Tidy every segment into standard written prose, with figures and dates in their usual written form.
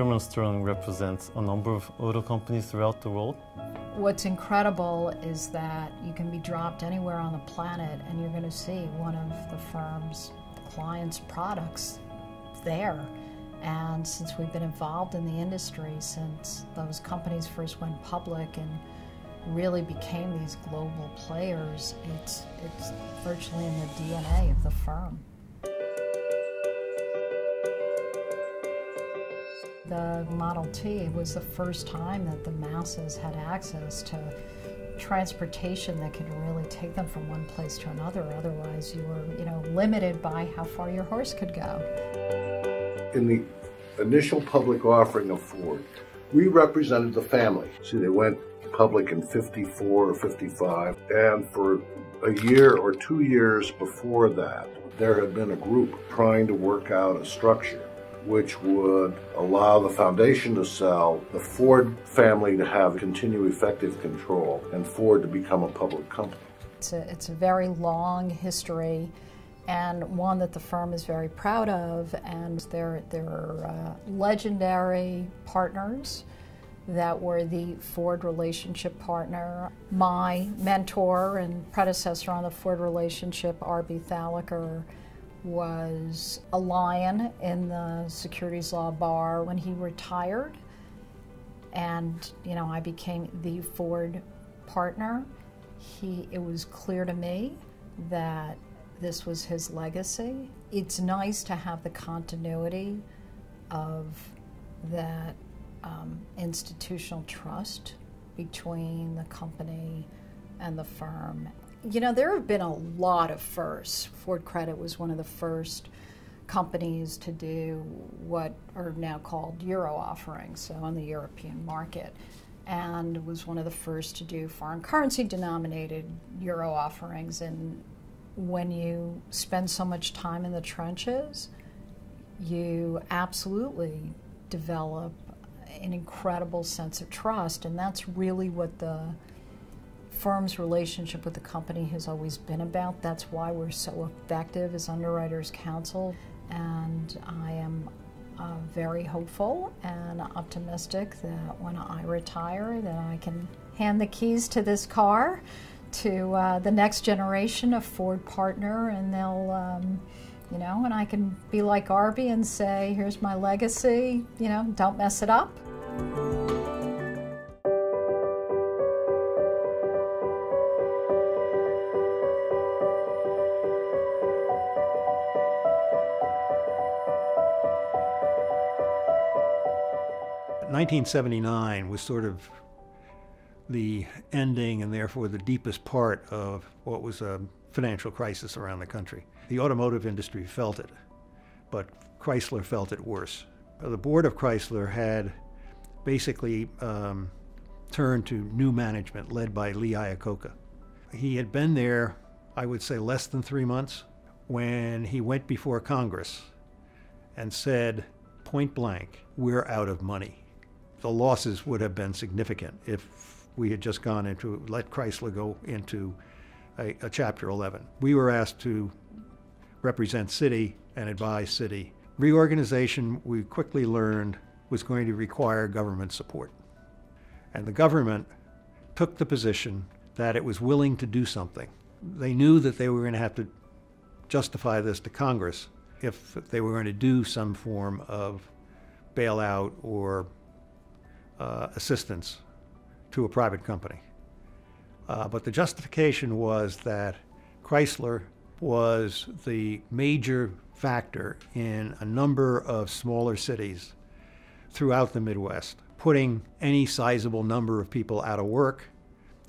Shearman represents a number of auto companies throughout the world. What's incredible is that you can be dropped anywhere on the planet and you're going to see one of the firm's clients' products there. And since we've been involved in the industry since those companies first went public and really became these global players, it's virtually in the DNA of the firm. The Model T was the first time that the masses had access to transportation that could really take them from one place to another. Otherwise, you were, limited by how far your horse could go. In the initial public offering of Ford, we represented the family. See, they went public in 54 or 55, and for a year or 2 years before that, there had been a group trying to work out a structure which would allow the foundation to sell, the Ford family to have continued effective control, and Ford to become a public company. It's a very long history, and one that the firm is very proud of, and they're legendary partners that were the Ford relationship partner. My mentor and predecessor on the Ford relationship, R.B. Thalacker, was a lion in the securities law bar when he retired, and I became the Ford partner. It was clear to me that this was his legacy. It's nice to have the continuity of that institutional trust between the company and the firm. There have been a lot of firsts. Ford Credit was one of the first companies to do what are now called Euro offerings, so on the European market, and was one of the first to do foreign currency denominated Euro offerings. And when you spend so much time in the trenches, you absolutely develop an incredible sense of trust, and that's really what the firm's relationship with the company has always been about. That's why we're so effective as underwriters counsel, and I am very hopeful and optimistic that when I retire that I can hand the keys to this car to the next generation of Ford partner, and they'll and I can be like Arby and say, here's my legacy, don't mess it up. In 1979 was sort of the ending and therefore the deepest part of what was a financial crisis around the country. The automotive industry felt it, but Chrysler felt it worse. The board of Chrysler had basically turned to new management led by Lee Iacocca. He had been there, I would say, less than 3 months when he went before Congress and said, point blank, we're out of money. The losses would have been significant if we had just let Chrysler go into a Chapter 11. We were asked to represent Citi and advise Citi. Reorganization, we quickly learned, was going to require government support. And the government took the position that it was willing to do something. They knew that they were going to have to justify this to Congress if they were going to do some form of bailout or assistance to a private company. But the justification was that Chrysler was the major factor in a number of smaller cities throughout the Midwest, putting any sizable number of people out of work,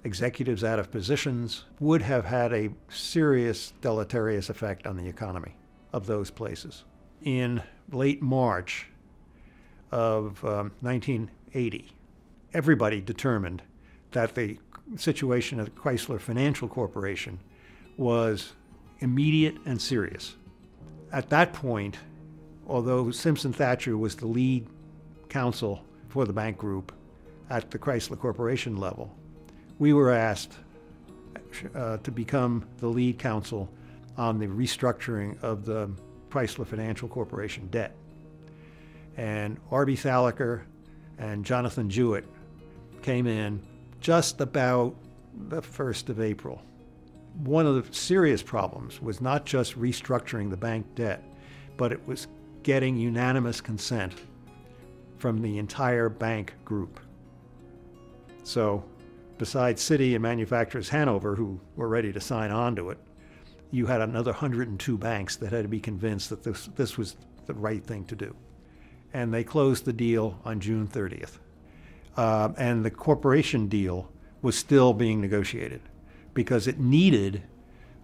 executives out of positions, would have had a serious deleterious effect on the economy of those places. In late March of 1980, everybody determined that the situation of Chrysler Financial Corporation was immediate and serious. At that point, although Simpson Thacher was the lead counsel for the bank group at the Chrysler Corporation level, we were asked to become the lead counsel on the restructuring of the Chrysler Financial Corporation debt. And R.B. Thalacker and Jonathan Jewett came in just about the 1st of April. One of the serious problems was not just restructuring the bank debt, but it was getting unanimous consent from the entire bank group. So besides Citi and Manufacturers Hanover, who were ready to sign on to it, you had another 102 banks that had to be convinced that this was the right thing to do. And they closed the deal on June 30th. And the corporation deal was still being negotiated because it needed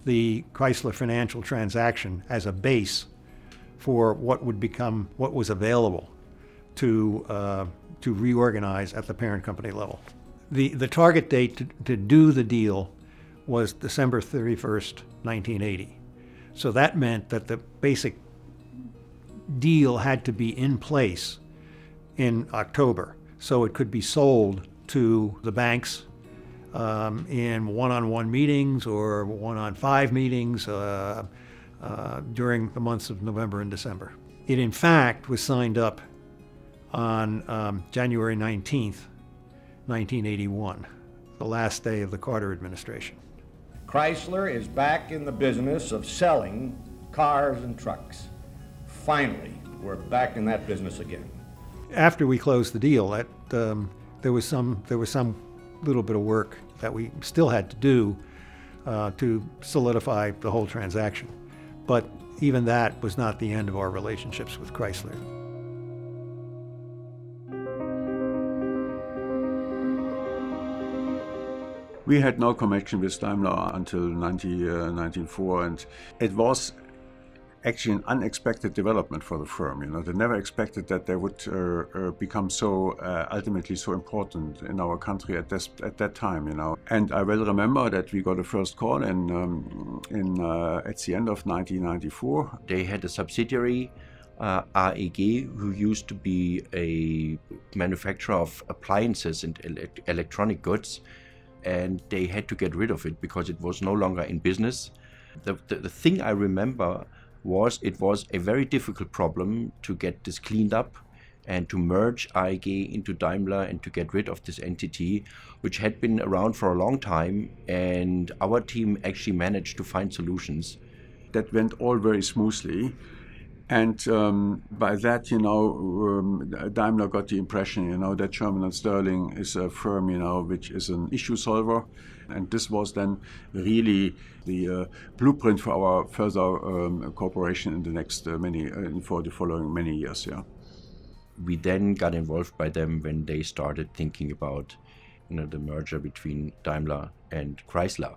the Chrysler financial transaction as a base for what would become what was available to reorganize at the parent company level. The target date to do the deal was December 31st, 1980. So that meant that the basic deal had to be in place in October so it could be sold to the banks in one-on-one meetings or 1-on-5 meetings during the months of November and December. It in fact was signed up on January 19th, 1981, the last day of the Carter administration. Chrysler is back in the business of selling cars and trucks. Finally, we're back in that business again. After we closed the deal, there was some little bit of work that we still had to do to solidify the whole transaction. But even that was not the end of our relationships with Chrysler. We had no connection with Daimler until 1994, and it was actually an unexpected development for the firm. You know, they never expected that they would become so ultimately so important in our country at that time. You know, and I well remember that we got a first call at the end of 1994. They had a subsidiary, REG, who used to be a manufacturer of appliances and electronic goods. And they had to get rid of it because it was no longer in business. The thing I remember was it was a very difficult problem to get this cleaned up and to merge REG into Daimler and to get rid of this entity, which had been around for a long time, and our team actually managed to find solutions. That went all very smoothly. And by that, you know, Daimler got the impression, you know, that Shearman and Sterling is a firm, you know, which is an issue solver. And this was then really the blueprint for our further cooperation in the next for the following many years. Yeah. We then got involved by them when they started thinking about, you know, the merger between Daimler and Chrysler.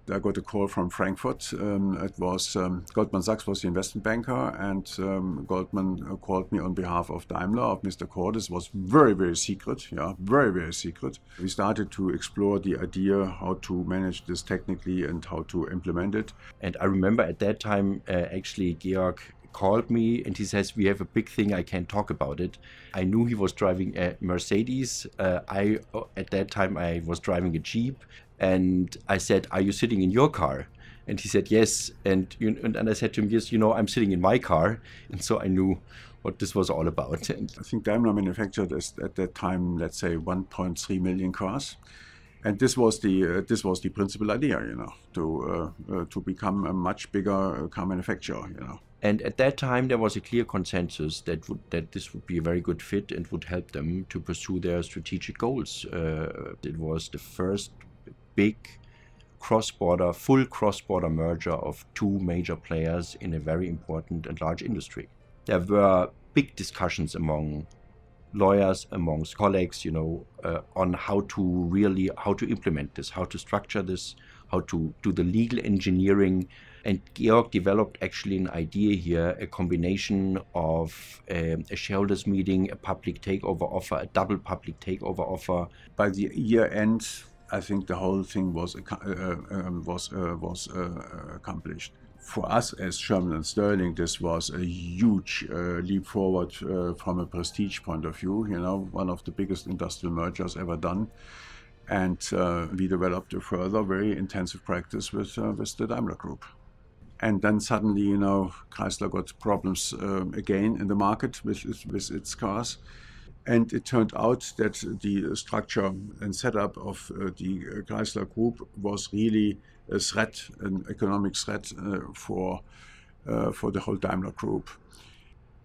I got a call from Frankfurt. It was Goldman Sachs was the investment banker, and Goldman called me on behalf of Daimler, of Mr. Cordes. It was very, very secret, yeah, very, very secret. We started to explore the idea how to manage this technically and how to implement it. And I remember at that time, actually, Georg called me and he says, we have a big thing, I can't talk about it. I knew he was driving a Mercedes. At that time, I was driving a Jeep. And I said, are you sitting in your car? And he said, yes. And I said to him, yes, you know, I'm sitting in my car. And so I knew what this was all about. And I think Daimler manufactured at that time, let's say 1.3 million cars. And this was the principal idea, you know, to become a much bigger car manufacturer, you know. And at that time, there was a clear consensus that this would be a very good fit and would help them to pursue their strategic goals. It was the first big full cross-border merger of two major players in a very important and large industry. There were big discussions among lawyers, amongst colleagues, you know, on how to implement this, how to structure this, how to do the legal engineering. And Georg developed actually an idea here, a combination of a shareholders meeting, a public takeover offer, a double public takeover offer. By the year end, I think the whole thing was accomplished. For us as Shearman and Sterling, this was a huge leap forward from a prestige point of view. You know, one of the biggest industrial mergers ever done, and we developed a further very intensive practice with the Daimler Group. And then suddenly, you know, Chrysler got problems again in the market with its cars. And it turned out that the structure and setup of the Chrysler Group was really a threat, an economic threat for the whole Daimler Group.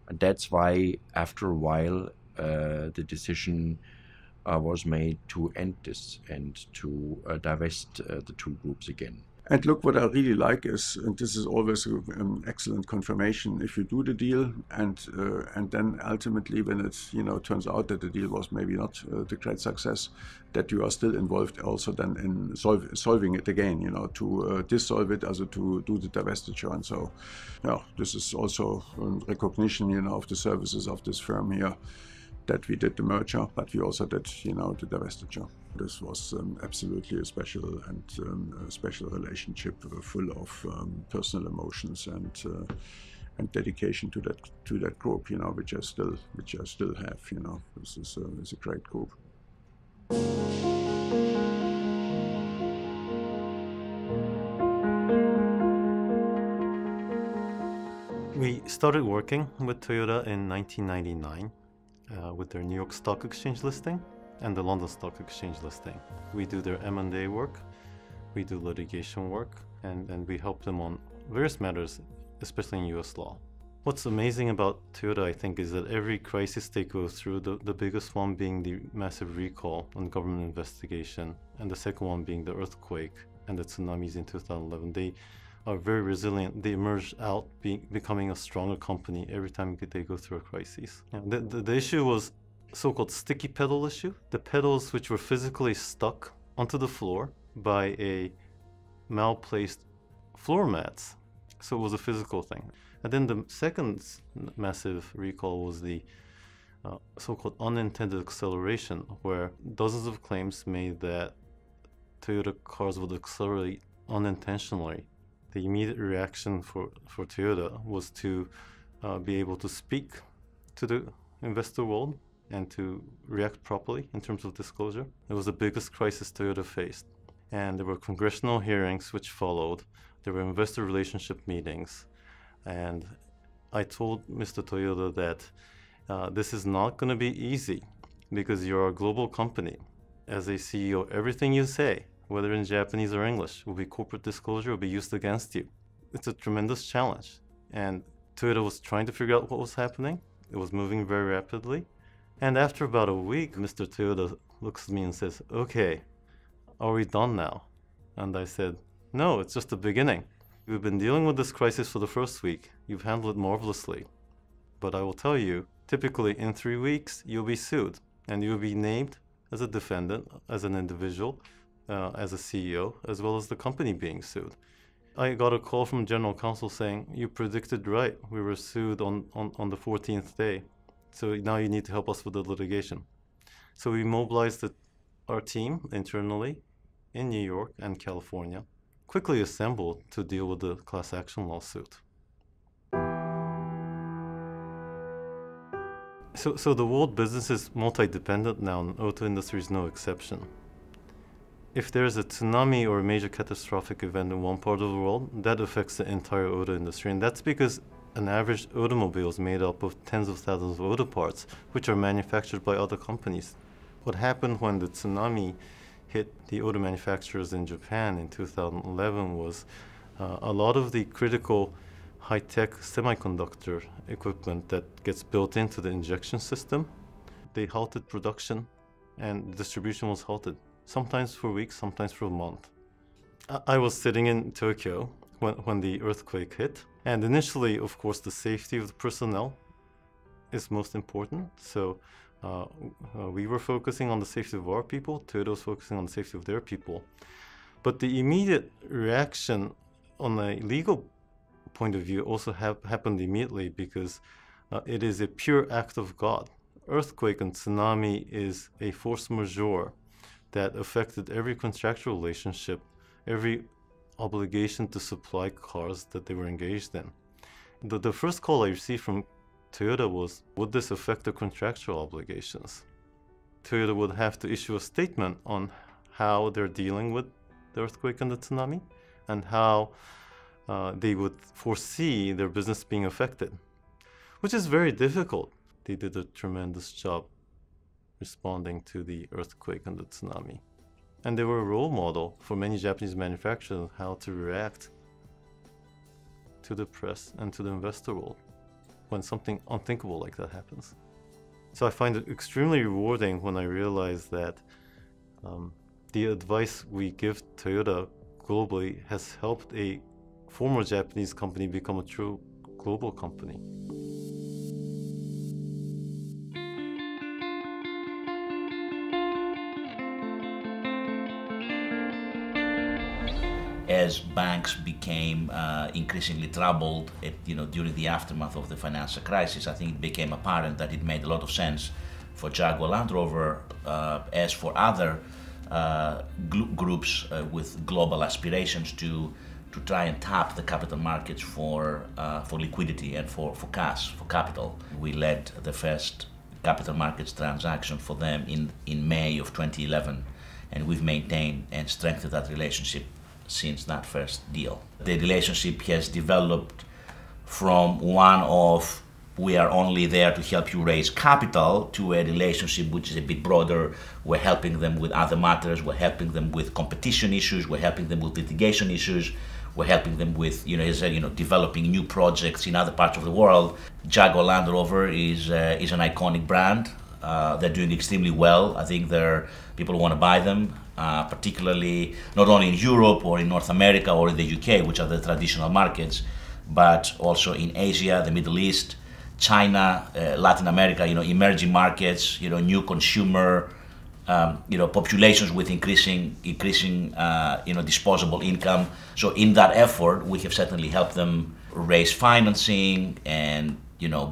And that's why, after a while, the decision was made to end this and to divest the two groups again. And look, what I really like is, and this is always an excellent confirmation, if you do the deal and then ultimately when it, you know, turns out that the deal was maybe not the great success, that you are still involved also then in solving it again, you know, to dissolve it, also to do the divestiture. And so, yeah, this is also a recognition, you know, of the services of this firm here, that we did the merger, but we also did, you know, the divestiture. This was absolutely a special and special relationship, full of personal emotions and dedication to that group, you know, which I still have, you know. This is a great group. We started working with Toyota in 1999 with their New York Stock Exchange listing and the London Stock Exchange listing. We do their M&A work, we do litigation work, and we help them on various matters, especially in US law. What's amazing about Toyota, I think, is that every crisis they go through, the biggest one being the massive recall and government investigation, and the second one being the earthquake and the tsunamis in 2011, they are very resilient. They emerge out becoming a stronger company every time they go through a crisis. The issue was so-called sticky pedal issue. The pedals which were physically stuck onto the floor by a malplaced floor mats. So it was a physical thing. And then the second massive recall was the so-called unintended acceleration, where dozens of claims made that Toyota cars would accelerate unintentionally. The immediate reaction for Toyota was to be able to speak to the investor world and to react properly in terms of disclosure. It was the biggest crisis Toyota faced. And there were congressional hearings which followed. There were investor relationship meetings. And I told Mr. Toyota that this is not going to be easy because you're a global company. As a CEO, everything you say, whether in Japanese or English, will be corporate disclosure, will be used against you. It's a tremendous challenge. And Toyota was trying to figure out what was happening. It was moving very rapidly. And after about a week, Mr. Toyota looks at me and says, "Okay, are we done now?" And I said, "No, it's just the beginning. We've been dealing with this crisis for the first week. You've handled it marvelously. But I will tell you, typically in 3 weeks, you'll be sued. And you'll be named as a defendant, as an individual, as a CEO, as well as the company being sued." I got a call from General Counsel saying, "You predicted right. We were sued on the 14th day. So now you need to help us with the litigation." So we mobilized our team internally in New York and California, quickly assembled to deal with the class action lawsuit. So the world business is multi-dependent now, and the auto industry is no exception. If there's a tsunami or a major catastrophic event in one part of the world, that affects the entire auto industry. And that's because an average automobile is made up of tens of thousands of auto parts, which are manufactured by other companies. What happened when the tsunami hit the auto manufacturers in Japan in 2011 was a lot of the critical high-tech semiconductor equipment that gets built into the injection system, they halted production and distribution was halted, sometimes for weeks, sometimes for a month. I was sitting in Tokyo when the earthquake hit, and initially, of course, the safety of the personnel is most important. So we were focusing on the safety of our people, Toyota was focusing on the safety of their people. But the immediate reaction on a legal point of view also happened immediately because it is a pure act of God. Earthquake and tsunami is a force majeure that affected every contractual relationship, every obligation to supply cars that they were engaged in. The first call I received from Toyota was, would this affect the contractual obligations? Toyota would have to issue a statement on how they're dealing with the earthquake and the tsunami and how they would foresee their business being affected, which is very difficult. They did a tremendous job responding to the earthquake and the tsunami. And they were a role model for many Japanese manufacturers on how to react to the press and to the investor world when something unthinkable like that happens. So I find it extremely rewarding when I realize that the advice we give Toyota globally has helped a former Japanese company become a true global company. As banks became increasingly troubled during the aftermath of the financial crisis, I think it became apparent that it made a lot of sense for Jaguar Land Rover, as for other groups with global aspirations, to try and tap the capital markets for liquidity and for cash, for capital. We led the first capital markets transaction for them in May of 2011, and we've maintained and strengthened that relationship since that first deal. The relationship has developed from one of we are only there to help you raise capital to a relationship which is a bit broader. We're helping them with other matters, we're helping them with competition issues, we're helping them with litigation issues, we're helping them with developing new projects in other parts of the world. Jaguar Land Rover is an iconic brand. They're doing extremely well. I think people want to buy them, particularly not only in Europe or in North America or in the UK, which are the traditional markets, but also in Asia, the Middle East, China, Latin America, emerging markets, new consumer, populations with increasing disposable income. So in that effort, we have certainly helped them raise financing and,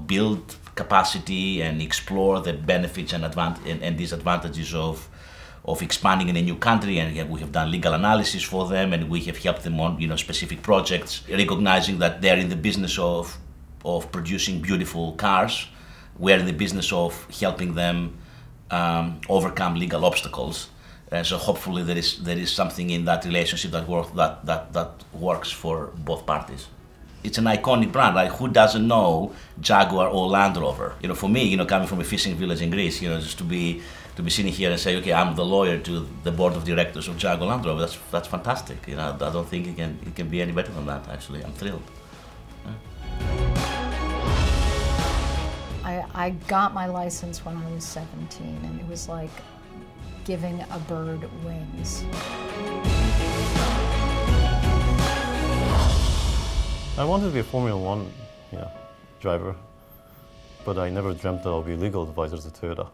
build capacity and explore the benefits and disadvantages of expanding in a new country. And we have done legal analysis for them, and we have helped them on specific projects, recognizing that they're in the business of producing beautiful cars. We're in the business of helping them overcome legal obstacles. And so hopefully there is something in that relationship that works for both parties. It's an iconic brand. Like, who doesn't know Jaguar or Land Rover? For me, coming from a fishing village in Greece, just to be sitting here and say, okay, I'm the lawyer to the board of directors of Jaguar Land Rover. That's fantastic. I don't think it can be any better than that. Actually, I'm thrilled. I got my license when I was 17, and it was like giving a bird wings. I wanted to be a Formula One driver, but I never dreamt that I'll be legal advisor to Toyota.